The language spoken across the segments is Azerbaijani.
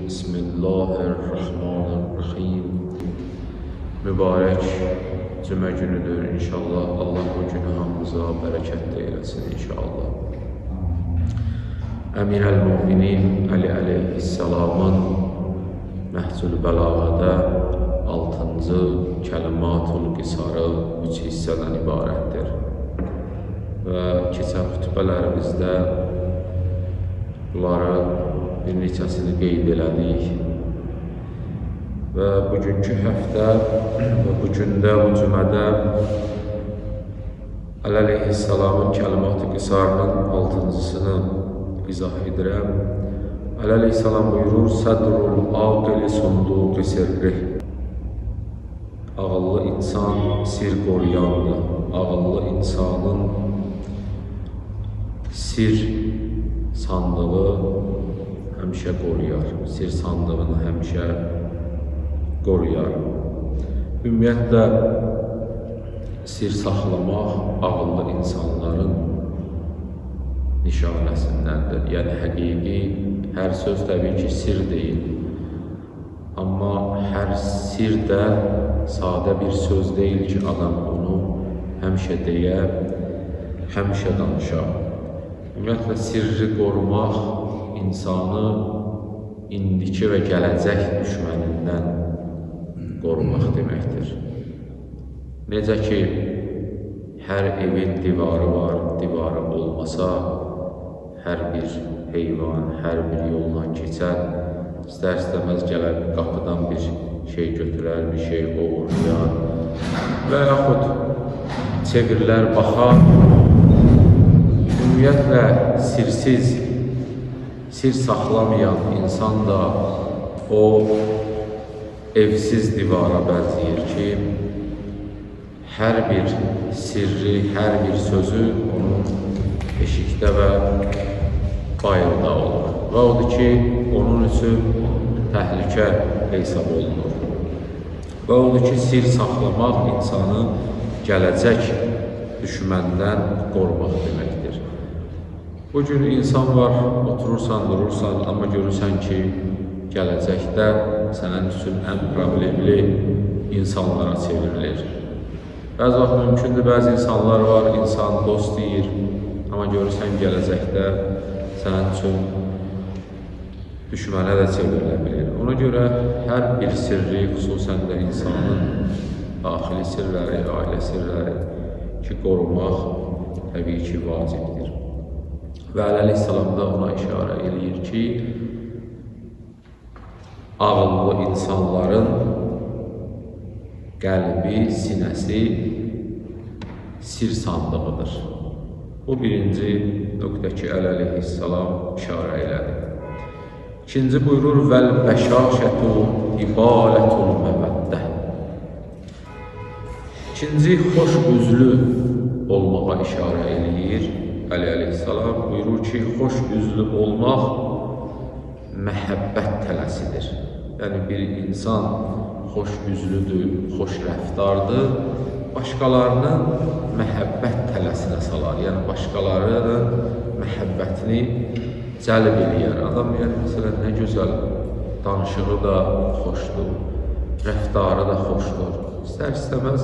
Bismillahirrahmanirrahim. Mübarək cümə günüdür inşallah. Allah bu günü hamımıza bərəkətli eyləsin inşallah. Əmir əl-Müminin Ali əleyhissalamın Nəhcül Bəlağədə 6-cı Kəlimatul Qisarı 3 hissədən ibarətdir. Və keçən xütbələrimizdə bunları bir neçəsini qeyd elədik. Və bugünkü həftə və bugündə, bu cümədə Ali əleyhissalamın Kəlimat-ı Qisarının 6-cısını izah edirəm. Ali əleyhissalam buyurur: Sədrul aqili sunduqi sirri. Ağıllı insan sir qoruyandır. Ağıllı insanın sir sandığı həmişə qoruyar. Sir sandığını həmişə qoruyar. Ümumiyyətlə, sir saxlamaq ağıllı insanların nişanəsindəndir. Yəni, həqiqi hər söz təbii ki, sir deyil. Amma hər sir də sadə bir söz deyil ki, adam onu həmişə deyə, həmişə danışa. Ümumiyyətlə, sirri qorumaq insanı indiki və gələcək düşmənindən qorumaq deməkdir. Necə ki, hər evin divarı var, divarı olmasa, hər bir heyvan, hər bir yoldan keçən, istər-istəməz gələr qapıdan bir şey götürər, bir şey oğurlayar və yaxud çevirilər, baxar. Ümumiyyətlə, sirsiz, sir saxlamayan insan da o evsiz divara bənzəyir ki, hər bir sirri, hər bir sözü onun eşikdə və bayılda olur. Və odur ki, onun üçün təhlükə hesab olunur. Və odur ki, sir saxlamaq insanı gələcək düşməndən qorumaq deməkdir. Bugün insan var, oturursan, durursan, amma görürsən ki, gələcəkdə sənin üçün ən problemli insanlara çevrilir. Bəzi vaxt mümkündür, bəzi insanlar var, insan dost deyir, amma görürsən gələcəkdə sənin üçün düşmənə də çevrilə bilir. Ona görə hər bir sirri, xüsusən də insanın daxili sirləri, ailə sirləri ki, qorumaq təbii ki, vacibdir. Və Ali əleyhissalam da ona işarə edir ki, ağıllı insanların qəlbi, sinəsi sir sandığıdır. Bu birinci nöqtə ki, Ali əleyhissalam işarə elədi. İkinci buyurur: Vəl bəşaşətu ibalətul məvəddə. İkinci, xoş üzlü olmağa işarə eləyir. Ali əleyhissalam buyurur ki, xoş üzlü olmaq məhəbbət tələsidir. Yəni, bir insan xoş üzlüdür, xoş rəftardır, başqalarını məhəbbət tələsinə salar. Yəni, başqalarının məhəbbətini cəlb eləyər. Adam, yəni, məsələn, nə gözəl danışığı da xoşdur, rəftarı da xoşdur. İstər-istəməz,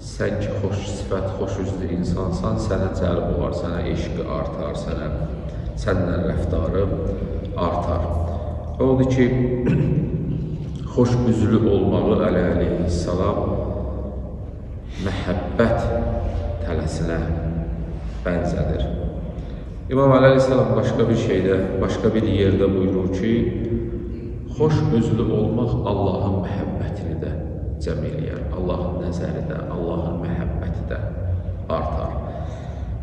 sən ki, xoş sifət, xoş üzlü insansan, sənə cəlb olar, sənə eşqi artar, səndən rəftarı artar. Odur ki, xoş üzlü olmağı Ali əleyhissalam məhəbbət tələsinə bənzədir. İmam Ali əleyhissalam başqa bir şeydə, başqa bir yerdə buyurur ki, xoş üzlü olmaq Allahın məhəbbətini də cəm eləyər. Allahın nəzəri də, Allahın məhəbbəti də artar.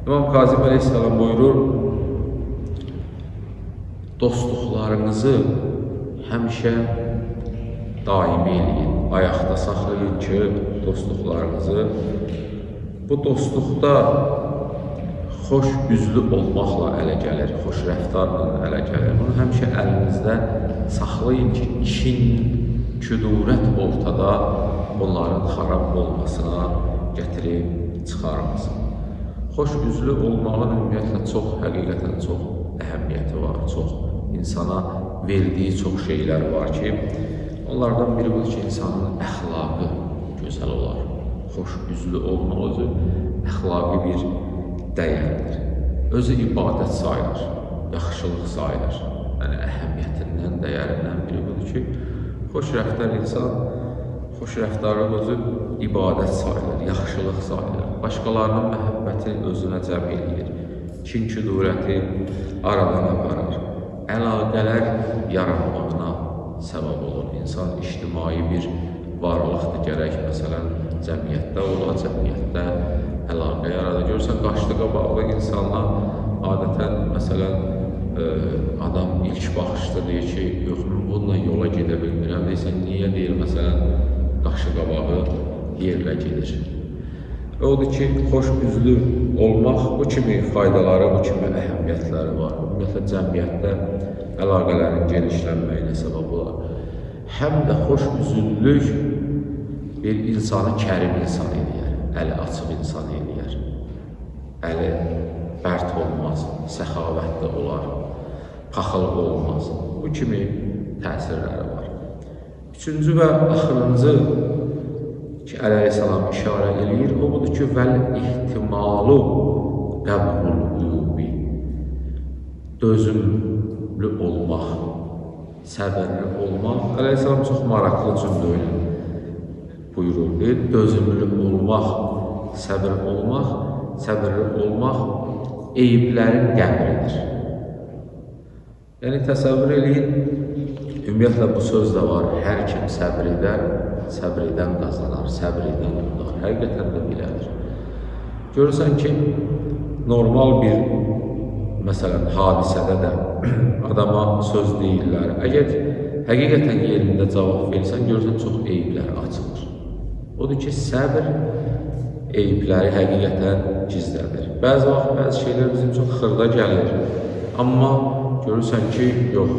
İmam Kazim əleyhissalam buyurur: dostluqlarınızı həmişə daimi eləyin, ayaqda saxlayın ki, dostluqlarınızı. Bu dostluqda xoş üzlü olmaqla ələ gəlir, xoş rəftarla ələ gəlir. Bunu həmişə əlinizdə saxlayın ki, işin küdurət ortada onların xarab olmasına gətirib çıxarmasın. Xoş üzlü olmağın ümumiyyətlə çox, həqiqətən çox əhəmiyyəti var, çox insana verdiyi çox şeylər var ki, onlardan biri budur ki, insanın əxlaqı gözəl olar. Xoş üzlü olmaq özü əxlaqi bir dəyərdir. Özü ibadət sayılır, yaxşılıq sayılır. Yəni, əhəmiyyətindən, dəyərindən biri budur ki, xoş rəftar insan, xoş rəftarlıq özü ibadət sayılır, yaxşılıq sayılır. Başqalarının məhəbbəti özünə cəm edir. Kin-küdurəti aradan aparır. Əlaqələr yaranmağına səbəb olur. İnsan ictimai bir varlıqdır, gərək məsələn cəmiyyətdə ola, cəmiyyətdə əlaqə yaradır. Görürsən, qaşlı qabaqlı insanlar adətən məsələn adam ilk baxışda deyir ki, yox, bununla yola gedə bilmirəm. Deyirsən, niyə deyir məsələn qaşı qabağı yerlə gedir. Və odur ki, xoş üzlü olmaq bu kimi faydaları, bu kimi əhəmiyyətləri var. Ümumiyyətlə, cəmiyyətdə əlaqələrin genişlənməyinə səbəb olar. Həm də xoş üzüllük bir insanı kərim insan edir, əli açıq insan edir. Əli bərk olmaz, səxavətli olar, paxılıq olmaz. Bu kimi təsirləri var. Üçüncü və axırıncı ki, əleyhissalam işarə edir, o budur ki, vəl ihtimalu qəbul uyubi, dözümlü olmaq, səbirli olmaq. Əleyhissalam çox maraqlı cümlə ilə buyurur, deyir, dözümlü olmaq, səbirli olmaq eyiblərin qəbridir. Yəni, təsəvvür edin, ümumiyyətlə bu söz də var, hər kim səbr edər, səbridən qazanar, səbridən udar. Həqiqətən də belədir. Görürsən ki, normal bir, məsələn, hadisədə də adama söz deyirlər. Əgər həqiqətən yerində cavab verirsən, görürsən, çox eyiblər açılır. Odur ki, səbr eyibləri həqiqətən gizlədir. Bəzi vaxt, bəzi şeylər bizim çox xırda gəlir. Amma görürsən ki, yox,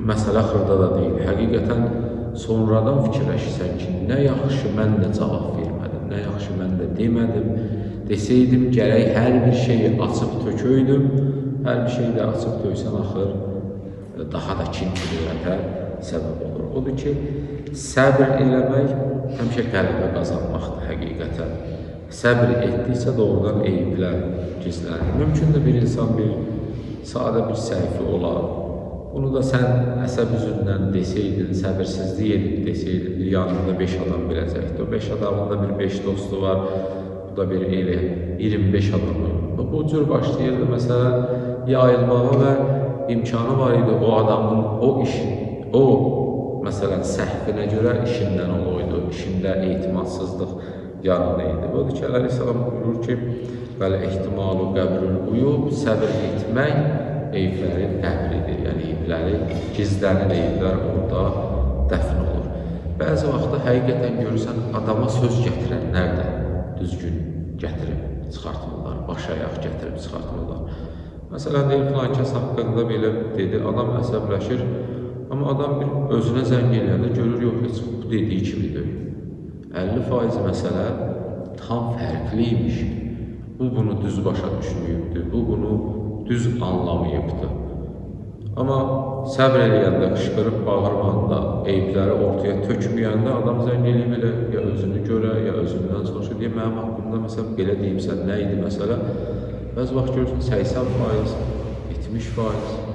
məsələ xırda da deyil. Həqiqətən sonradan fikirləşirsən ki, nə yaxşı mən də cavab vermədim, nə yaxşı mən də demədim. Desəydim, gərək hər bir şeyi açıb töküydüm. Hər bir şeyi də açıb töksən, axır, daha da kin-küdurətə səbəb olur. Odur ki, səbr eləmək həmişə qəlbə qazanmaqdır həqiqətən. Səbr etdikcə doğrudan eyiblər gizlənir. Mümkündür bir insan sadə bir səhvi olar. Bunu da sən əsəb üzündən desəydin, səbirsizlik edib desəydin, bir yanında 5 adam biləcəkdir. O 5 adamın da bir 5 dostu var, bu da bir elə 25 adamı. Bu cür başlayırdı məsələn yayılmağa və imkanı var idi o adamın o məsələn səhvinə görə işindən oluydu, işində etimadsızlıq yanında idi. Odur ki, əleyhissalam buyurur ki, bəli ehtimalu qəbrül uyub, səbir etmək eyiblərin qəbridir, yəni eyibləri gizlənir, eyiblər orada dəfn olur. Bəzi vaxtda həqiqətən görürsən, adama söz gətirənlər də düzgün gətirib çıxartmırlar, baş ayaq gətirib çıxartmırlar. Məsələn, deyil, filan kəs haqqında belə dedi, adam əsəbləşir, amma adam bir özünə zəng eləyəndə görür, yox, heç bu dediyi kimi deyil. 50% məsələ tam fərqliymiş. Bu bunu düz başa düşməyibdir, bu bunu düz anlamayıbdır. Amma səbr eləyəndə, qışqırıb bağırmanda, eyibləri ortaya tökməyəndə adam zəng eləyib elə ya özünü görə, ya özündən soruşur, deyə mənim haqqımda məsələn belə deyibsən, nə idi məsələ? Bəzi vaxt görürsən 80%, 70%,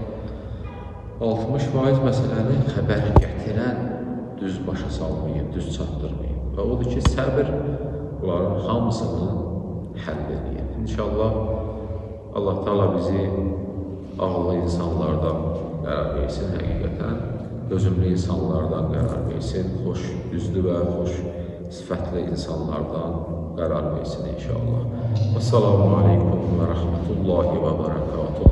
60% məsələni xəbər gətirən düz başa salmayıb, düz çatdırmayıb. Və odur ki, səbr bunların hamısını həll edir. İnşallah Allah Teala bizi ağıllı insanlardan qərar versin, həqiqətən dözümlü insanlardan qərar versin, xoş üzlü və xoş sifətli insanlardan qərar versin inşallah. Esselamu aleykum və rəhmətullahi və bərəkatuhu.